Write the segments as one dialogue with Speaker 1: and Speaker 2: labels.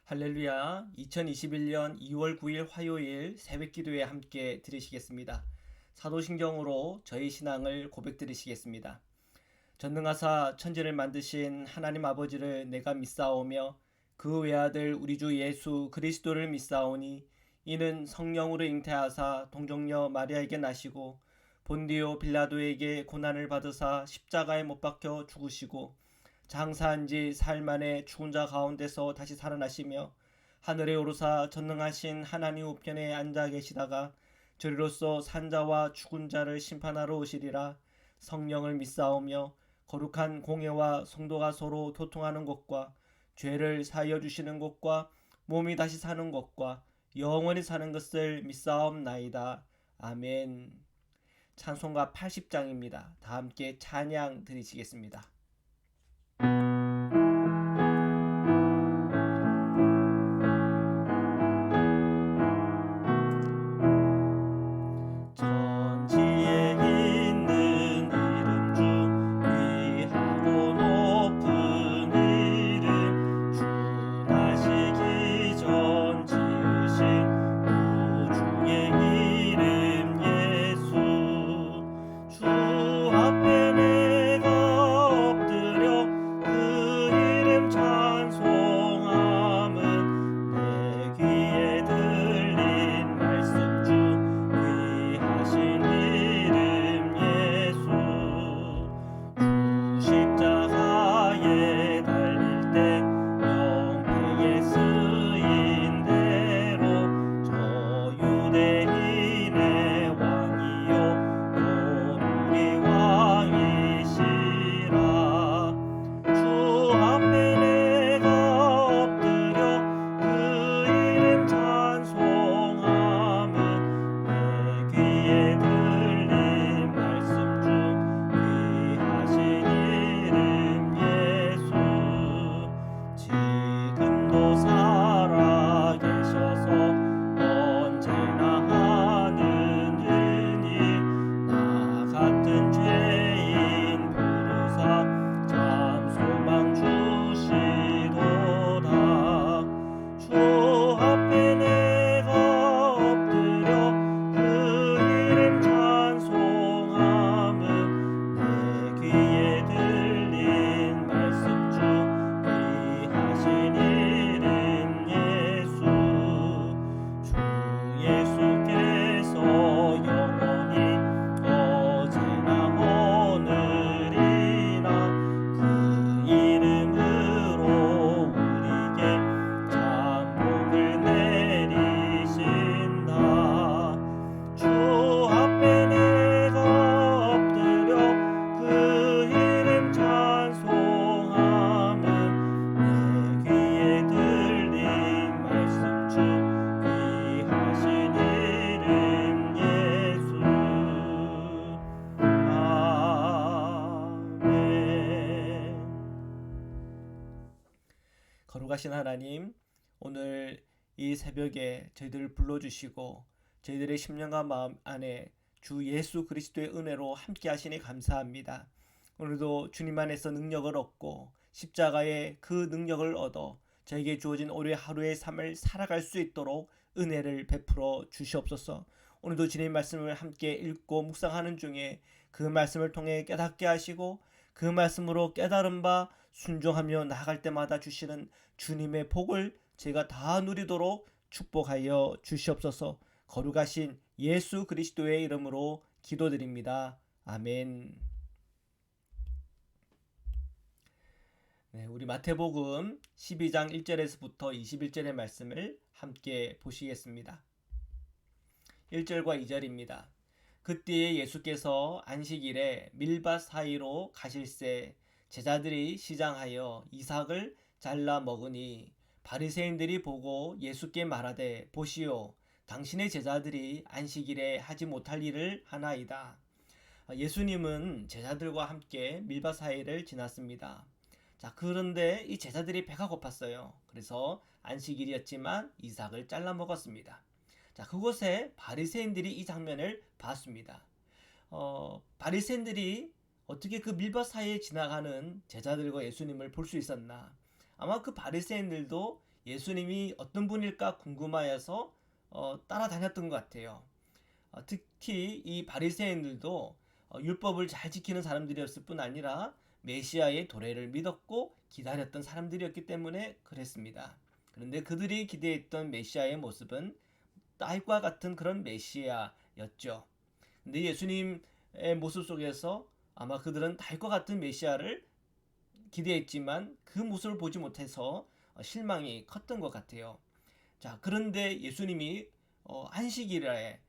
Speaker 1: 할렐루야. 2021년 2월 9일 화요일 새벽 기도에 함께 들으시겠습니다. 사도신경으로 저희 신앙을 고백 드리시겠습니다. 전능하사 천지를 만드신 하나님 아버지를 내가 믿사오며 그 외아들 우리 주 예수 그리스도를 믿사오니 이는 성령으로 잉태하사 동정녀 마리아에게 나시고 본디오 빌라도에게 고난을 받으사 십자가에 못 박혀 죽으시고 장사한 지 사흘 만에 죽은 자 가운데서 다시 살아나시며 하늘에 오르사 전능하신 하나님 우편에 앉아 계시다가 저리로서 산자와 죽은 자를 심판하러 오시리라. 성령을 믿사오며 거룩한 공예와 성도가 서로 교통하는 것과 죄를 사하여 주시는 것과 몸이 다시 사는 것과 영원히 사는 것을 믿사옵나이다. 아멘. 찬송가 80장입니다. 다 함께 찬양 드리시겠습니다. 천지에 있는 이름 중 귀하고 높은 이름 주 나시기 전 지으신 우주의 이름 예수 주 앞에 내가 엎드려 그 이름 찬송함은 내 귀에 들린 말씀 중 귀하신 이름 예수 주 십자가에 달릴 때 영광에 쓰인 대로 저 유대인의 왕이요 또 우리 왕이시라 주 앞에 내가 엎드려 그 이름 찬송함은 내 귀에 들린 말씀 중 귀하신 이름 예수 지금도 살아 계셔서 언제나 하는 일이 나 같은 죄인 부르사 참 소망 주시도다 주 앞에 내가 엎드려 그 이름 찬송함은 내 귀에 들린 말씀 중 귀하신 이름 예수 주 예수께서 영원히 어제나 오늘이나 그 이름으로 우리에게 참 복을 내리신다 주 앞에 내가 엎드려 그 이름 찬송함은 내 귀에 들린 말씀 중 귀하신 이름 예수 아멘. 거룩하신 하나님, 오늘 이 새벽에 저희들을 불러주시고 저희들의 심령과 마음 안에 주 예수 그리스도의 은혜로 함께 하시니 감사합니다. 오늘도 주님 안에서 능력을 얻고 십자가의 그 능력을 얻어 저에게 주어진 올해 하루의 삶을 살아갈 수 있도록 은혜를 베풀어 주시옵소서. 오늘도 주님의 말씀을 함께 읽고 묵상하는 중에 그 말씀을 통해 깨닫게 하시고 그 말씀으로 깨달은 바 순종하며 나아갈 때마다 주시는 주님의 복을 제가 다 누리도록 축복하여 주시옵소서. 거룩하신 예수 그리스도의 이름으로 기도드립니다. 아멘. 네, 우리 마태복음 12장 1절에서부터 21절의 말씀을 함께 보시겠습니다. 1절과 2절입니다. 그때에 예수께서 안식일에 밀밭 사이로 가실새 제자들이 시장하여 이삭을 잘라 먹으니 바리새인들이 보고 예수께 말하되 보시오 당신의 제자들이 안식일에 하지 못할 일을 하나이다. 예수님은 제자들과 함께 밀밭 사이를 지났습니다. 자, 그런데 이 제자들이 배가 고팠어요. 그래서 안식일이었지만 이삭을 잘라 먹었습니다. 자, 그곳에 바리새인들이 이 장면을 봤습니다. 바리새인들이 어떻게 그 밀밭 사이에 지나가는 제자들과 예수님을 볼 수 있었나? 아마 그 바리새인들도 예수님이 어떤 분일까 궁금하여서 따라다녔던 것 같아요. 특히 이 바리새인들도 율법을 잘 지키는 사람들이었을 뿐 아니라 메시아의 도래를 믿었고 기다렸던 사람들이었기 때문에 그랬습니다. 그런데 그들이 기대했던 메시아의 모습은 딸과 같은 그런 메시아였죠. 근데 예수님의 모습 속에서 아마 그들은 달과 같은 메시아를 기대했지만 그 모습을 보지 못해서 실망이 컸던 것 같아요. 자, 그런데 예수님이 안식일에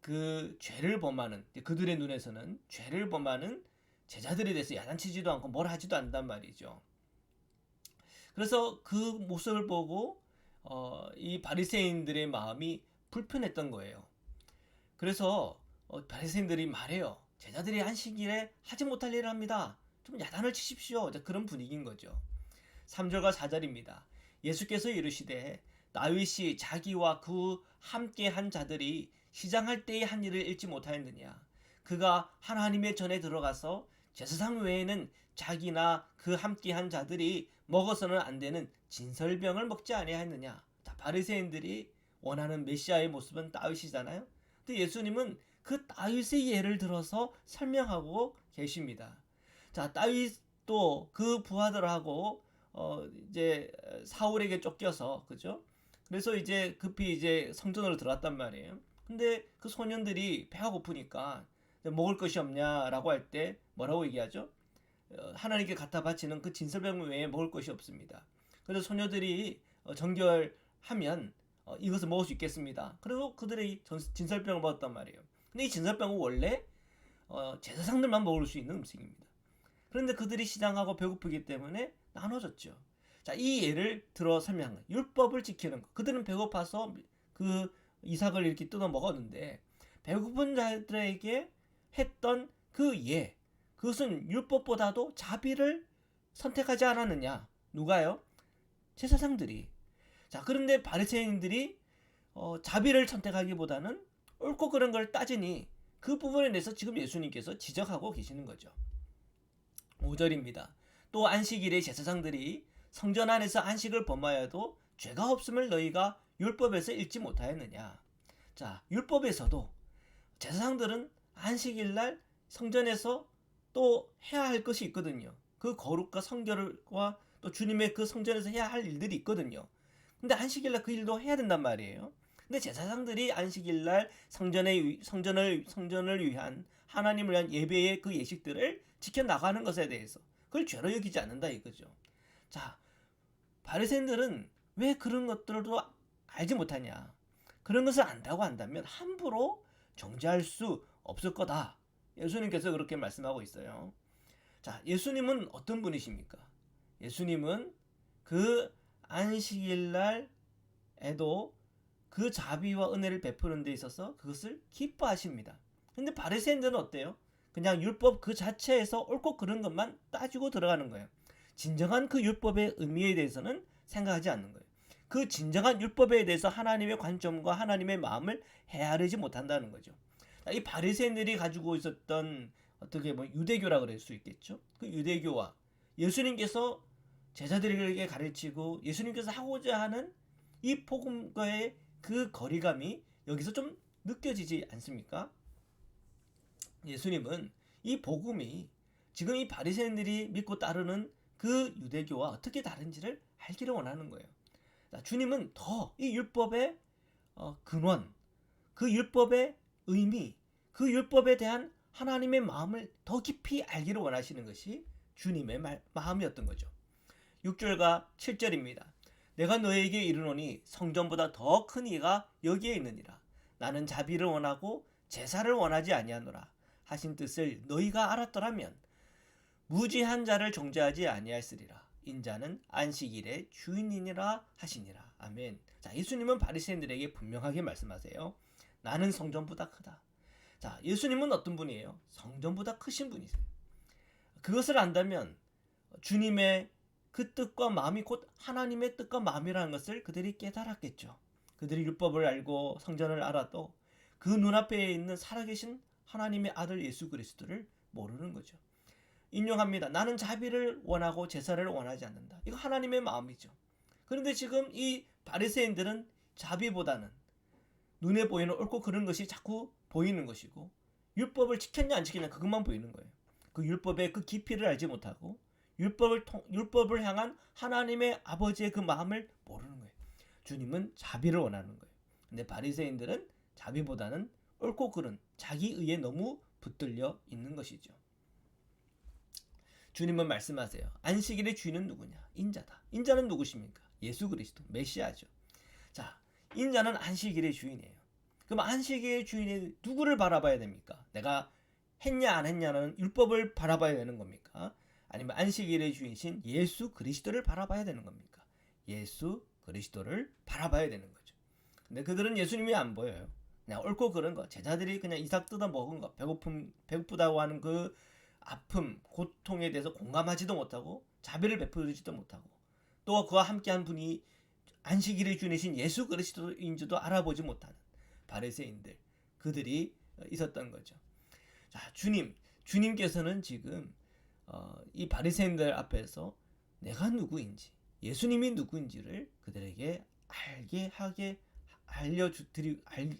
Speaker 1: 그 죄를 범하는, 그들의 눈에서는 죄를 범하는 제자들에 대해서 야단치지도 않고 뭘 하지도 않단 말이죠. 그래서 그 모습을 보고 이 바리새인들의 마음이 불편했던 거예요. 그래서 바리새인들이 말해요. 제자들이 안식일에 하지 못할 일을 합니다. 좀 야단을 치십시오. 그런 분위기인 거죠. 3절과 4절입니다. 예수께서 이르시되 다윗이 자기와 그 함께한 자들이 시장할 때의 한 일을 잊지 못하였느냐. 그가 하나님의 전에 들어가서 제사상 외에는 자기나 그 함께한 자들이 먹어서는 안 되는 진설병을 먹지 아니하였느냐. 자, 바리새인들이 원하는 메시아의 모습은 다윗이잖아요. 근데 예수님은 그 다윗의 예를 들어서 설명하고 계십니다. 자, 다윗도 그 부하들하고 이제 사울에게 쫓겨서, 그죠? 그래서 이제 급히 이제 성전으로 들어갔단 말이에요. 근데 그 소년들이 배가 고프니까 먹을 것이 없냐라고 할 때 뭐라고 얘기하죠? 하나님께 갖다 바치는 그 진설병 외에 먹을 것이 없습니다. 그래서 소녀들이 정결하면 이것을 먹을 수 있겠습니다. 그리고 그들이 진설병을 먹었단 말이에요. 근데 이 진설병은 원래 제사장들만 먹을 수 있는 음식입니다. 그런데 그들이 시장하고 배고프기 때문에 나눠줬죠. 자, 이 예를 들어 설명한 거. 율법을 지키는 거. 그들은 배고파서 그 이삭을 이렇게 뜯어 먹었는데 배고픈 자들에게 했던 그 예. 그것은 율법보다도 자비를 선택하지 않았느냐? 누가요? 제사장들이. 자, 그런데 바리새인들이 자비를 선택하기보다는 옳고 그른 걸 따지니 그 부분에 대해서 지금 예수님께서 지적하고 계시는 거죠. 5절입니다. 또 안식일에 제사장들이 성전 안에서 안식을 범하여도 죄가 없음을 너희가 율법에서 읽지 못하였느냐. 자, 율법에서도 제사장들은 안식일날 성전에서 또 해야 할 것이 있거든요. 그 거룩과 성결과 또 주님의 그 성전에서 해야 할 일들이 있거든요. 근데 안식일날 그 일도 해야 된단 말이에요. 근데 제사장들이 안식일날 성전을 위한 하나님을 위한 예배의 그 예식들을 지켜 나가는 것에 대해서 그걸 죄로 여기지 않는다 이거죠. 자, 바리새인들은 왜 그런 것들도 알지 못하냐? 그런 것을 안다고 한다면 함부로 정죄할 수 없을 거다. 예수님께서 그렇게 말씀하고 있어요. 자, 예수님은 어떤 분이십니까? 예수님은 그 안식일날에도 그 자비와 은혜를 베푸는 데 있어서 그것을 기뻐하십니다. 근데 바리새인들은 어때요? 그냥 율법 그 자체에서 옳고 그른 것만 따지고 들어가는 거예요. 진정한 그 율법의 의미에 대해서는 생각하지 않는 거예요. 그 진정한 율법에 대해서 하나님의 관점과 하나님의 마음을 헤아리지 못한다는 거죠. 이 바리새인들이 가지고 있었던 어떻게 유대교라 그럴 수 있겠죠. 그 유대교와 예수님께서 제자들에게 가르치고 예수님께서 하고자 하는 이 복음과의 그 거리감이 여기서 좀 느껴지지 않습니까? 예수님은 이 복음이 지금 이 바리새인들이 믿고 따르는 그 유대교와 어떻게 다른지를 알기를 원하는 거예요. 주님은 더 이 율법의 근원, 그 율법의 의미, 그 율법에 대한 하나님의 마음을 더 깊이 알기를 원하시는 것이 주님의 마음이었던 거죠. 6절과 7절입니다. 내가 너에게 이르노니 성전보다 더 큰 이가 여기에 있느니라. 나는 자비를 원하고 제사를 원하지 아니하노라 하신 뜻을 너희가 알았더라면 무지한 자를 정죄하지 아니하였으리라. 인자는 안식일의 주인이니라 하시니라. 아멘. 자, 예수님은 바리새인들에게 분명하게 말씀하세요. 나는 성전보다 크다. 자, 예수님은 어떤 분이에요? 성전보다 크신 분이세요. 그것을 안다면 주님의 그 뜻과 마음이 곧 하나님의 뜻과 마음이라는 것을 그들이 깨달았겠죠. 그들이 율법을 알고 성전을 알아도 그 눈앞에 있는 살아계신 하나님의 아들 예수 그리스도를 모르는 거죠. 인용합니다. 나는 자비를 원하고 제사를 원하지 않는다. 이거 하나님의 마음이죠. 그런데 지금 이 바리새인들은 자비보다는 눈에 보이는 옳고 그른 것이 자꾸 보이는 것이고, 율법을 지켰냐 안 지켰냐 그것만 보이는 거예요. 그 율법의 그 깊이를 알지 못하고 율법을 향한 하나님의 아버지의 그 마음을 모르는 거예요. 주님은 자비를 원하는 거예요. 근데 바리새인들은 자비보다는 옳고 그른 자기 의에 너무 붙들려 있는 것이죠. 주님은 말씀하세요. 안식일의 주인은 누구냐? 인자다. 인자는 누구십니까? 예수 그리스도, 메시아죠. 자, 인자는 안식일의 주인이에요. 그럼 안식일의 주인이 누구를 바라봐야 됩니까? 내가 했냐 안 했냐는 율법을 바라봐야 되는 겁니까? 아니면 안식일의 주인이신 예수 그리스도를 바라봐야 되는 겁니까? 예수 그리스도를 바라봐야 되는 거죠. 근데 그들은 예수님이 안 보여요. 그냥 옳고 그른 거, 제자들이 그냥 이삭 뜯어 먹은 거, 배고프다고 하는 그 아픔, 고통에 대해서 공감하지도 못하고 자비를 베풀지도 못하고, 또 그와 함께한 분이 안식일의 주인이신 예수 그리스도인지도 알아보지 못하는 바리새인들, 그들이 있었던 거죠. 자, 주님께서는 지금 이 바리새인들 앞에서 내가 누구인지, 예수님이 누구인지를 그들에게 알게 하게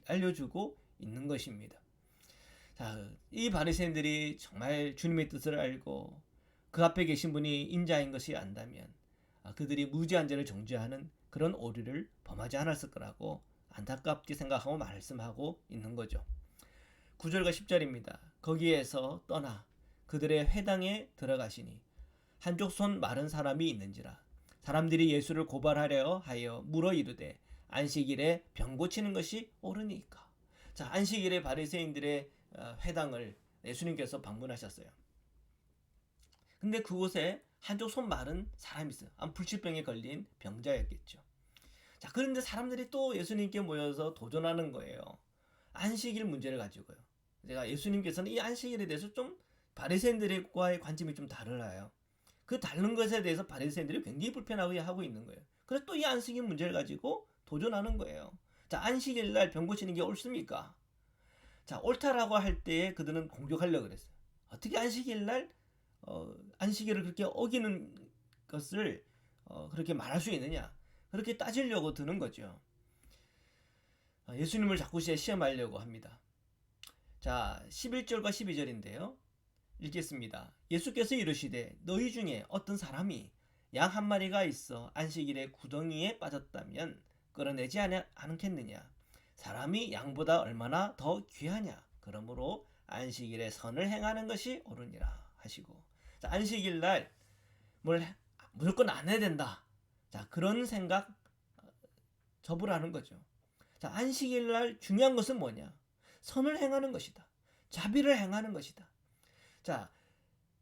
Speaker 1: 알려주고 있는 것입니다. 자, 이 바리새인들이 정말 주님의 뜻을 알고 그 앞에 계신 분이 인자인 것이 안다면 그들이 무지한 죄를 정죄하는 그런 오류를 범하지 않았을 거라고 안타깝게 생각하고 말씀하고 있는 거죠. 9절과 10절입니다. 거기에서 떠나 그들의 회당에 들어가시니 한쪽 손 마른 사람이 있는지라. 사람들이 예수를 고발하려 하여 물어 이르되 안식일에 병 고치는 것이 옳으니까. 자, 안식일에 바리새인들의 회당을 예수님께서 방문하셨어요. 근데 그곳에 한쪽 손 마른 사람이 있어요. 불치병에 걸린 병자였겠죠. 자, 그런데 사람들이 또 예수님께 모여서 도전하는 거예요. 안식일 문제를 가지고요. 제가 예수님께서는 이 안식일에 대해서 좀 바리새인들과의 관점이 좀 달라요. 그 다른 것에 대해서 바리새인들이 굉장히 불편하게 하고 있는 거예요. 그래서 또 이 안식일 문제를 가지고 도전하는 거예요. 자, 안식일 날 병 고치는 게 옳습니까? 자, 옳다라고 할 때에 그들은 공격하려고 그랬어요. 어떻게 안식일 날 안식일을 그렇게 어기는 것을 그렇게 말할 수 있느냐? 그렇게 따지려고 드는 거죠. 예수님을 자꾸 시험하려고 합니다. 자, 11절과 12절인데요. 읽겠습니다. 예수께서 이르시되 너희 중에 어떤 사람이 양 한 마리가 있어 안식일에 구덩이에 빠졌다면 끌어내지 않겠느냐? 사람이 양보다 얼마나 더 귀하냐? 그러므로 안식일에 선을 행하는 것이 옳으니라 하시고, 자, 안식일 날 뭘 무조건 안 해야 된다. 자, 그런 생각 접으라는 거죠. 자, 안식일 날 중요한 것은 뭐냐? 선을 행하는 것이다. 자비를 행하는 것이다. 자,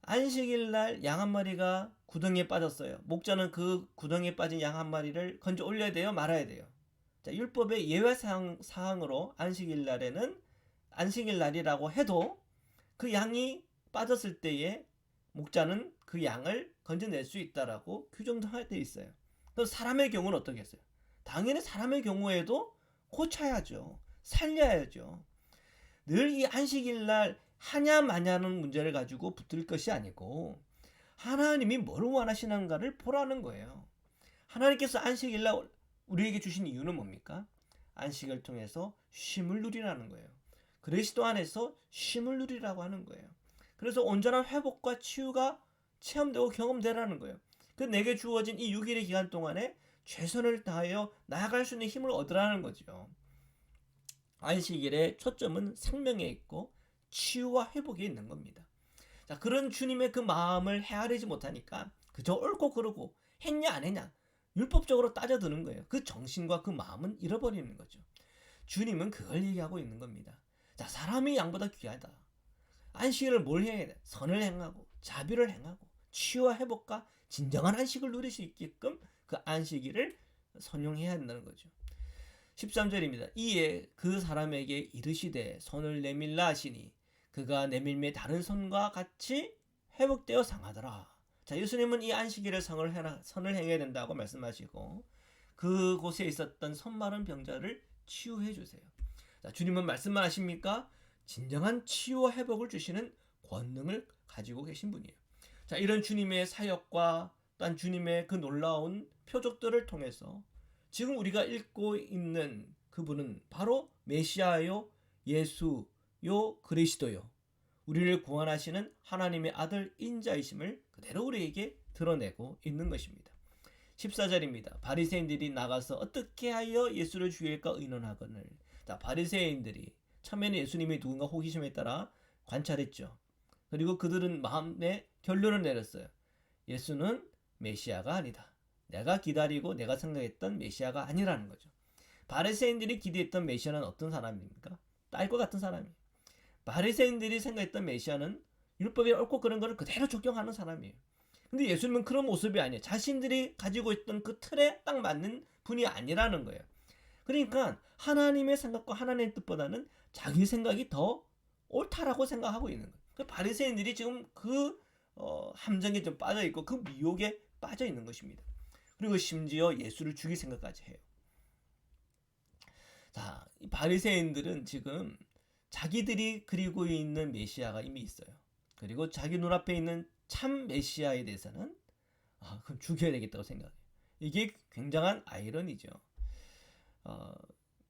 Speaker 1: 안식일 날 양 한 마리가 구덩이에 빠졌어요. 목자는 그 구덩이에 빠진 양 한 마리를 건져 올려야 돼요? 말아야 돼요? 자, 율법의 예외 사항으로 안식일 날에는 안식일 날이라고 해도 그 양이 빠졌을 때에 목자는 그 양을 건져낼 수 있다라고 규정되어 있어요. 그럼 사람의 경우는 어떻겠어요? 당연히 사람의 경우에도 고쳐야죠. 살려야죠. 늘 이 안식일 날 하냐 마냐는 문제를 가지고 붙을 것이 아니고 하나님이 뭘 원하시는가를 보라는 거예요. 하나님께서 안식일 날 우리에게 주신 이유는 뭡니까? 안식을 통해서 쉼을 누리라는 거예요. 그리스도 안에서 쉼을 누리라고 하는 거예요. 그래서 온전한 회복과 치유가 체험되고 경험되라는 거예요. 그 내게 주어진 이 6일의 기간 동안에 최선을 다하여 나아갈 수 있는 힘을 얻으라는 거죠. 안식일의 초점은 생명에 있고 치유와 회복에 있는 겁니다. 자, 그런 주님의 그 마음을 헤아리지 못하니까 그저 옳고 그르고 했냐 안 했냐 율법적으로 따져드는 거예요. 그 정신과 그 마음은 잃어버리는 거죠. 주님은 그걸 얘기하고 있는 겁니다. 자, 사람이 양보다 귀하다. 안식일을 뭘 해야 돼? 선을 행하고 자비를 행하고 치유와 회복과 진정한 안식을 누릴 수 있게끔 그 안식일을 선용해야 한다는 거죠. 13절입니다. 이에 그 사람에게 이르시되 손을 내밀라 하시니 그가 내밀매 다른 손과 같이 회복되어 상하더라. 자, 예수님은 이 안식일에 선을 행해야 된다고 말씀하시고 그곳에 있었던 손 마른 병자를 치유해 주세요. 자, 주님은 말씀만 하십니까? 진정한 치유와 회복을 주시는 권능을 가지고 계신 분이에요. 자, 이런 주님의 사역과 또한 주님의 그 놀라운 표적들을 통해서 지금 우리가 읽고 있는 그분은 바로 메시아요, 예수요, 그리스도요, 우리를 구원하시는 하나님의 아들 인자이심을 그대로 우리에게 드러내고 있는 것입니다. 14절입니다. 바리새인들이 나가서 어떻게 하여 예수를 죽일까 의논하거늘. 자, 바리새인들이 처음에는 예수님이 누군가 호기심에 따라 관찰했죠. 그리고 그들은 마음에 결론을 내렸어요. 예수는 메시아가 아니다. 내가 기다리고 내가 생각했던 메시아가 아니라는 거죠. 바리새인들이 기대했던 메시아는 어떤 사람입니까? 딸과 같은 사람이에요. 바리새인들이 생각했던 메시아는 율법에 옳고 그런 것을 그대로 적용하는 사람이에요. 근데 예수님은 그런 모습이 아니에요. 자신들이 가지고 있던 그 틀에 딱 맞는 분이 아니라는 거예요. 그러니까 하나님의 생각과 하나님의 뜻보다는 자기 생각이 더 옳다라고 생각하고 있는 거예요. 그 바리새인들이 지금 그 함정에 좀 빠져 있고 그 미혹에 빠져 있는 것입니다. 그리고 심지어 예수를 죽일 생각까지 해요. 자, 이 바리새인들은 지금 자기들이 그리고 있는 메시아가 이미 있어요. 그리고 자기 눈앞에 있는 참 메시아에 대해서는 그럼 죽여야 되겠다고 생각해요. 이게 굉장한 아이러니죠.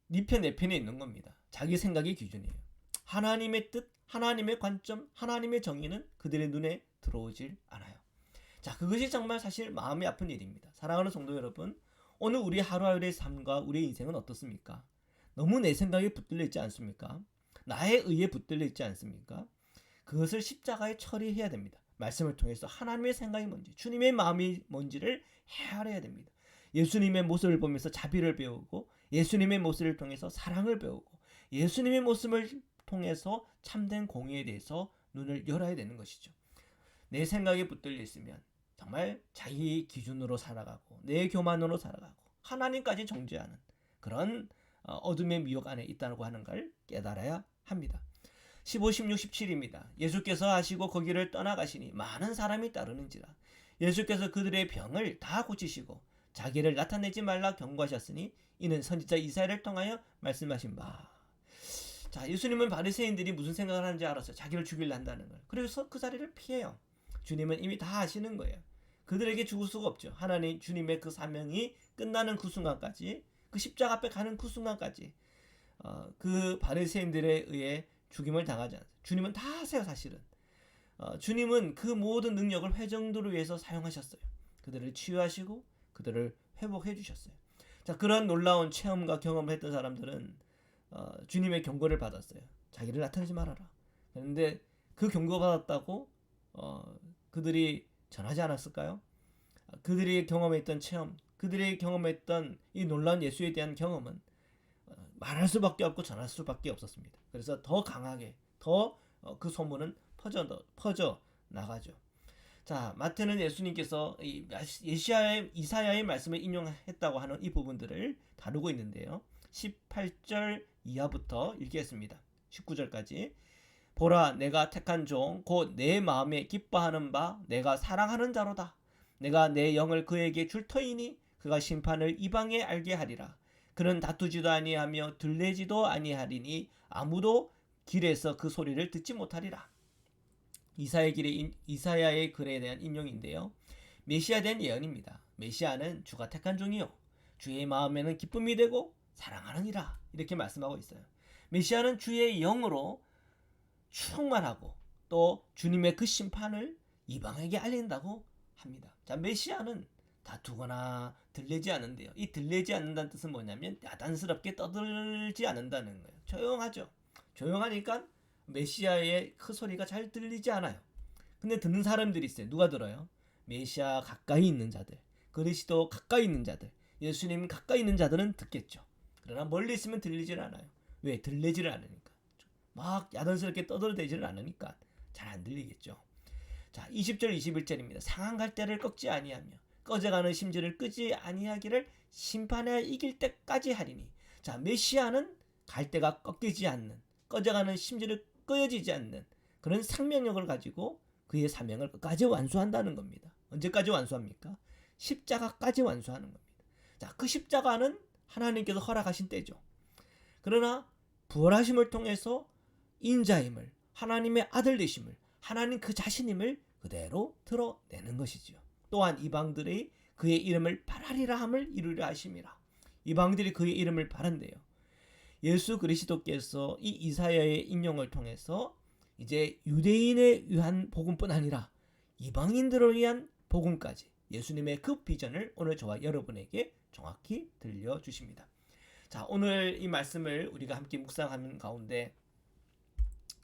Speaker 1: 네 편, 내 편에 있는 겁니다. 자기 생각이 기준이에요. 하나님의 뜻, 하나님의 관점, 하나님의 정의는 그들의 눈에 들어오질 않아요. 자, 그것이 정말 사실 마음이 아픈 일입니다. 사랑하는 성도 여러분, 오늘 우리 하루하루의 삶과 우리의 인생은 어떻습니까? 너무 내 생각에 붙들려 있지 않습니까? 나의 의에 붙들려 있지 않습니까? 그것을 십자가에 처리해야 됩니다. 말씀을 통해서 하나님의 생각이 뭔지, 주님의 마음이 뭔지를 헤아려야 됩니다. 예수님의 모습을 보면서 자비를 배우고, 예수님의 모습을 통해서 사랑을 배우고, 예수님의 모습을 통해서 참된 공의에 대해서 눈을 열어야 되는 것이죠. 내 생각에 붙들려 있으면 정말 자기 기준으로 살아가고 내 교만으로 살아가고 하나님까지 정죄하는 그런 어둠의 미혹 안에 있다고 하는 걸 깨달아야 합니다. 15, 16, 17입니다. 예수께서 하시고 거기를 떠나가시니 많은 사람이 따르는지라. 예수께서 그들의 병을 다 고치시고 자기를 나타내지 말라 경고하셨으니 이는 선지자 이사야를 통하여 말씀하신 바. 자, 예수님은 바리새인들이 무슨 생각을 하는지 알았어요. 자기를 죽이려 한다는 걸. 그래서 그 자리를 피해요. 주님은 이미 다 아시는 거예요. 그들에게 죽을 수가 없죠. 하나님 주님의 그 사명이 끝나는 그 순간까지, 그 십자가 앞에 가는 그 순간까지 그 바리새인들에 의해 죽임을 당하지 않아요. 주님은 다 아세요, 사실은. 주님은 그 모든 능력을 회정도를 위해서 사용하셨어요. 그들을 치유하시고 그들을 회복해 주셨어요. 자, 그런 놀라운 체험과 경험을 했던 사람들은 주님의 경고를 받았어요. 자기를 나타내지 말아라. 그런데 그 경고 받았다고 그들이 전하지 않았을까요? 그들이 경험했던 체험, 그들이 경험했던 이 놀라운 예수에 대한 경험은 말할 수밖에 없고 전할 수밖에 없었습니다. 그래서 더 강하게 더 그 소문은 퍼져 나가죠. 자, 마태는 예수님께서 이사야의 말씀을 인용했다고 하는 이 부분들을 다루고 있는데요. 18절 이하부터 읽겠습니다. 19절까지. 보라, 내가 택한 종 곧 내 마음에 기뻐하는 바 내가 사랑하는 자로다. 내가 내 영을 그에게 줄 터이니 그가 심판을 이방에 알게 하리라. 그는 다투지도 아니하며 들레지도 아니하리니 아무도 길에서 그 소리를 듣지 못하리라. 이사야의 글에 대한 인용인데요. 메시아에 대한 예언입니다. 메시아는 주가 택한 종이요 주의 마음에는 기쁨이 되고 사랑하느니라. 이렇게 말씀하고 있어요. 메시아는 주의 영으로 충만하고 또 주님의 그 심판을 이방에게 알린다고 합니다. 자, 메시아는 다투거나 들리지 않는데요. 이 들리지 않는다는 뜻은 뭐냐면 야단스럽게 떠들지 않는다는 거예요. 조용하죠. 조용하니까 메시아의 그 소리가 잘 들리지 않아요. 근데 듣는 사람들이 있어요. 누가 들어요? 메시아 가까이 있는 자들, 그리스도 가까이 있는 자들, 예수님 가까이 있는 자들은 듣겠죠. 그러나 멀리 있으면 들리질 않아요. 왜? 들리지를 않으니까. 막 야단스럽게 떠들어대지를 않으니까 잘 안 들리겠죠. 자, 20절 21절입니다. 상한 갈대를 꺾지 아니하며 꺼져가는 심지를 끄지 아니하기를 심판에 이길 때까지 하리니. 자, 메시아는 갈대가 꺾이지 않는, 꺼져가는 심지를 끄어지지 않는 그런 생명력을 가지고 그의 사명을 끝까지 완수한다는 겁니다. 언제까지 완수합니까? 십자가까지 완수하는 겁니다. 자, 그 십자가는 하나님께서 허락하신 때죠. 그러나 부활하심을 통해서 인자임을, 하나님의 아들 되심을, 하나님 그 자신임을 그대로 드러내는 것이지요. 또한 이방들이 그의 이름을 바라리라 함을 이루려 하심이라. 이방들이 그의 이름을 바란대요. 예수 그리스도께서 이 이사야의 인용을 통해서 이제 유대인에 의한 복음뿐 아니라 이방인들을 위한 복음까지 예수님의 그 비전을 오늘 저와 여러분에게 정확히 들려주십니다. 자, 오늘 이 말씀을 우리가 함께 묵상하는 가운데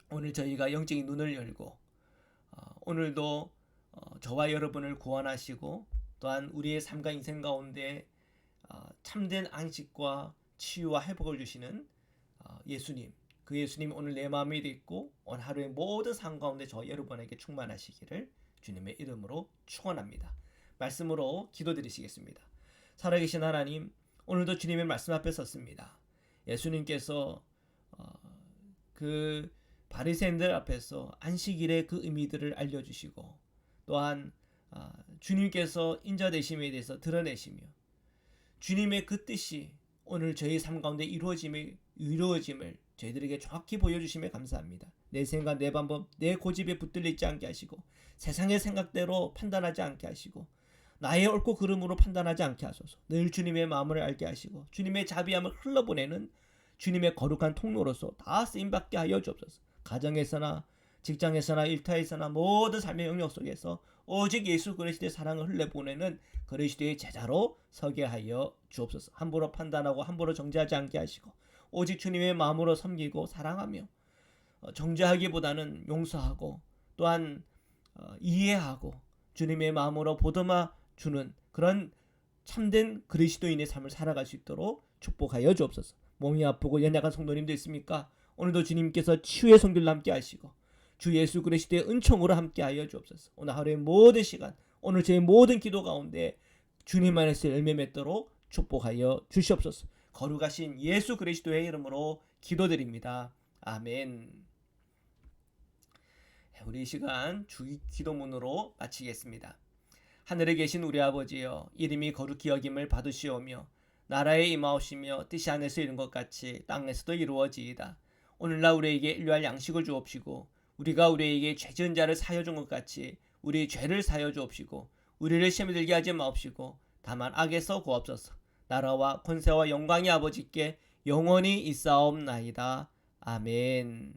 Speaker 1: 오늘 저희가 영적인 눈을 열고 오늘도 저와 여러분을 구원하시고 또한 우리의 삶과 인생 가운데 참된 안식과 치유와 회복을 주시는 예수님, 그 예수님 오늘 내 마음에 있고 오늘 하루의 모든 삶 가운데 저 여러분에게 충만하시기를 주님의 이름으로 축원합니다. 말씀으로 기도드리시겠습니다. 살아계신 하나님, 오늘도 주님의 말씀 앞에 섰습니다. 예수님께서 그 바리새인들 앞에서 안식일의 그 의미들을 알려주시고 또한 주님께서 인자되심에 대해서 드러내시며 주님의 그 뜻이 오늘 저희 삶 가운데 이루어짐을 저희들에게 정확히 보여주심에 감사합니다. 내 생각, 내 방법, 내 고집에 붙들리지 않게 하시고 세상의 생각대로 판단하지 않게 하시고 나의 옳고 그름으로 판단하지 않게 하소서. 늘 주님의 마음을 알게 하시고 주님의 자비함을 흘러보내는 주님의 거룩한 통로로서 다 쓰임받게 하여 주옵소서. 가정에서나 직장에서나 일터에서나 모든 삶의 영역 속에서 오직 예수 그리스도의 사랑을 흘려보내는 그리스도의 제자로 서게 하여 주옵소서. 함부로 판단하고 함부로 정죄하지 않게 하시고 오직 주님의 마음으로 섬기고 사랑하며 정죄하기보다는 용서하고 또한 이해하고 주님의 마음으로 보듬어 주는 그런 참된 그리스도인의 삶을 살아갈 수 있도록 축복하여 주옵소서. 몸이 아프고 연약한 성도님도 있습니까? 오늘도 주님께서 치유의 손길로 함께 하시고 주 예수 그리스도의 은총으로 함께 하여 주옵소서. 오늘 하루의 모든 시간, 오늘 저의 모든 기도 가운데 주님 안에서 열매 맺도록 축복하여 주시옵소서. 거룩하신 예수 그리스도의 이름으로 기도드립니다. 아멘. 우리 이 시간 주 기도문으로 마치겠습니다. 하늘에 계신 우리 아버지여, 이름이 거룩히 여김을 받으시오며 나라에 임하옵시며 뜻이 하늘에서 이룬 것 같이 땅에서도 이루어지이다. 오늘날 우리에게 일용할 양식을 주옵시고 우리가 우리에게 죄 지은 자를 사하여 준 것 같이 우리 죄를 사하여 주옵시고 우리를 시험에 들게 하지 마옵시고 다만 악에서 구하옵소서. 나라와 권세와 영광이 아버지께 영원히 있사옵나이다. 아멘.